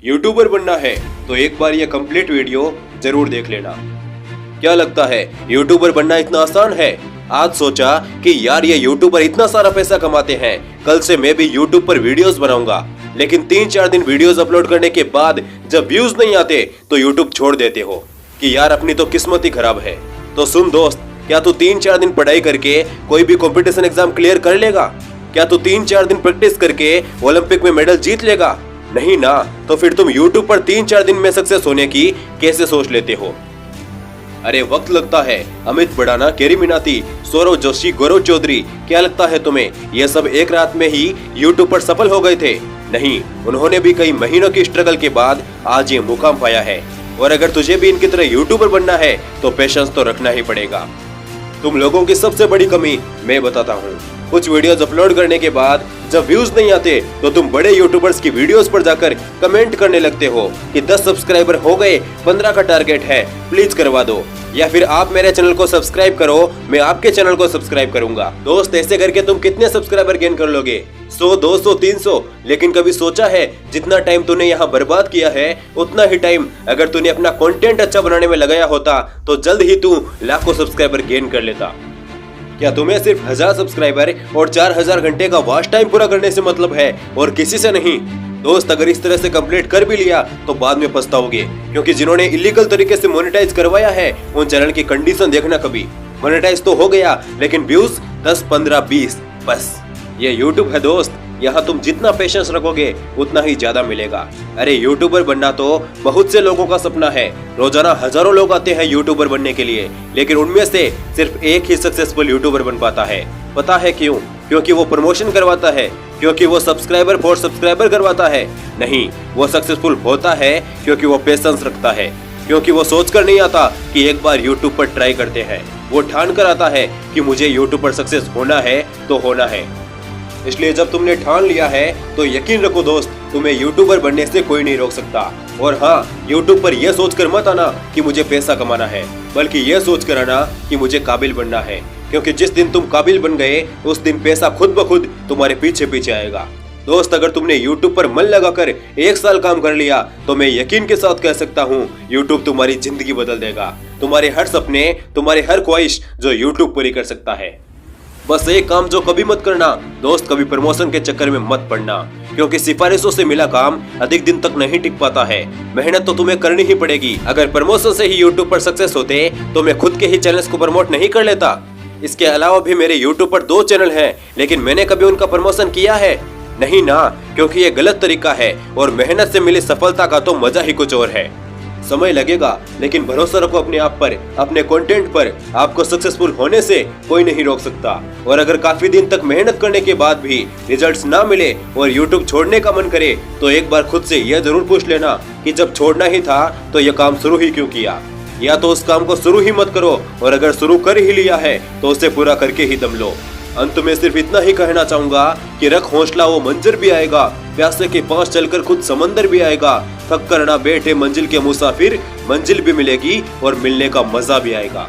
YouTuber बनना है तो एक बार ये कंप्लीट वीडियो जरूर देख लेना। क्या लगता है यूट्यूबर बनना इतना आसान है? आज सोचा कि यार ये यूट्यूबर इतना सारा पैसा कमाते हैं, कल से मैं भी यूट्यूब पर वीडियोस बनाऊंगा। लेकिन 3-4 दिन वीडियोस अपलोड करने के बाद जब व्यूज नहीं आते तो यूट्यूब छोड़ देते हो कि यार अपनी तो किस्मत ही खराब है। तो सुन दोस्त, क्या तू 3-4 दिन पढ़ाई करके कोई भी कंपटीशन एग्जाम क्लियर कर लेगा? क्या तू 3-4 दिन प्रैक्टिस करके ओलंपिक में मेडल जीत लेगा? नहीं ना। तो फिर तुम यूट्यूब पर 3-4 दिन में सक्सेस होने की कैसे सोच लेते हो? अरे वक्त लगता है, अमित भड़ाना, केरी मिनाती, सौरव जोशी, गौरव चौधरी, क्या लगता है तुम्हें ये सब एक रात में ही यूट्यूब पर सफल हो गए थे? नहीं, उन्होंने भी कई महीनों की स्ट्रगल के बाद आज ये मुकाम पाया है। और अगर तुझे भी इनकी तरह यूट्यूबर बनना है तो पेशेंस तो रखना ही पड़ेगा। तुम लोगों की सबसे बड़ी कमी मैं बताता हूँ। कुछ वीडियोस अपलोड करने के बाद जब व्यूज नहीं आते तो तुम बड़े यूट्यूबर्स की वीडियोस पर जाकर कमेंट करने लगते हो कि 10 सब्सक्राइबर हो गए, 15 का टारगेट है, प्लीज करवा दो, या फिर आप मेरे चैनल को सब्सक्राइब करो, मैं आपके चैनल को सब्सक्राइब करूंगा। दोस्त, ऐसे करके तुम कितने सब्सक्राइबर गेन कर लोगे? 100, 200, 300? लेकिन कभी सोचा है जितना टाइम तूने यहाँ बर्बाद किया है उतना ही टाइम अगर तूने अपना कंटेंट अच्छा बनाने में लगाया होता तो जल्द ही तू लाखों सब्सक्राइबर गेन कर लेता। क्या तुम्हें सिर्फ 1000 सब्सक्राइबर और 4000 घंटे का वॉच टाइम पूरा करने से मतलब है और किसी से नहीं? दोस्त, अगर इस तरह से कंप्लीट कर भी लिया तो बाद में पछताओगे, क्योंकि जिन्होंने इलीगल तरीके से मोनेटाइज करवाया है उन चैनल की कंडीशन देखना कभी। मोनेटाइज तो हो गया लेकिन व्यूज 10, 15, 20 बस। ये यूट्यूब है दोस्त, यहाँ तुम जितना पेशेंस रखोगे उतना ही ज्यादा मिलेगा। अरे यूट्यूबर बनना तो बहुत से लोगों का सपना है। रोजाना हजारों लोग आते हैं यूट्यूबर बनने के लिए, लेकिन उनमें से सिर्फ एक ही सक्सेसफुल यूट्यूबर बन पाता है। पता है क्यों? क्योंकि वो प्रमोशन करवाता है, क्योंकि वो सब्सक्राइबर फॉर सब्सक्राइबर करवाता है? नहीं, वो सक्सेसफुल होता है क्योंकि वो पेशेंस रखता है, क्योंकि वो सोचकर नहीं आता कि एक बार यूट्यूब पर ट्राई करते हैं। वो ठान कर आता है कि मुझे यूट्यूब पर सक्सेस होना है तो होना है। इसलिए जब तुमने ठान लिया है तो यकीन रखो दोस्त, तुम्हें यूट्यूबर बनने से कोई नहीं रोक सकता। और हाँ, यूट्यूब पर यह सोचकर मत आना कि मुझे पैसा कमाना है, बल्कि यह सोचकर आना कि मुझे काबिल बनना है, क्योंकि जिस दिन तुम काबिल बन गए उस दिन पैसा खुद ब खुद तुम्हारे पीछे पीछे आएगा। दोस्त, अगर तुमने यूट्यूब पर मन लगाकर 1 साल काम कर लिया तो मैं यकीन के साथ कह सकता हूँ यूट्यूब तुम्हारी जिंदगी बदल देगा। तुम्हारे हर सपने, तुम्हारी हर ख्वाहिश जो यूट्यूब पूरी कर सकता है। बस एक काम जो कभी मत करना दोस्त, कभी प्रमोशन के चक्कर में मत पड़ना, क्योंकि सिफारिशों से मिला काम अधिक दिन तक नहीं टिक पाता है। मेहनत तो तुम्हें करनी ही पड़ेगी। अगर प्रमोशन से ही यूट्यूब पर सक्सेस होते तो मैं खुद के ही चैनल्स को प्रमोट नहीं कर लेता। इसके अलावा भी मेरे यूट्यूब पर 2 चैनल हैं, लेकिन मैंने कभी उनका प्रमोशन किया है? नहीं ना, क्योंकि ये गलत तरीका है और मेहनत से मिली सफलता का तो मजा ही कुछ और है। समय लगेगा लेकिन भरोसा रखो अपने आप पर, अपने कंटेंट पर। आपको सक्सेसफुल होने से कोई नहीं रोक सकता। और अगर काफी दिन तक मेहनत करने के बाद भी रिजल्ट्स ना मिले और यूट्यूब छोड़ने का मन करे तो एक बार खुद से यह जरूर पूछ लेना कि जब छोड़ना ही था तो यह काम शुरू ही क्यों किया? या तो उस काम को शुरू ही मत करो, और अगर शुरू कर ही लिया है तो उसे पूरा करके ही दम लो। अंत में सिर्फ इतना ही कहना चाहूंगा कि रख हौसला, वो मंजर भी आएगा। प्यासे के पास चलकर खुद समंदर भी आएगा। थक कर ना बैठे मंजिल के मुसाफिर, मंजिल भी मिलेगी और मिलने का मजा भी आएगा।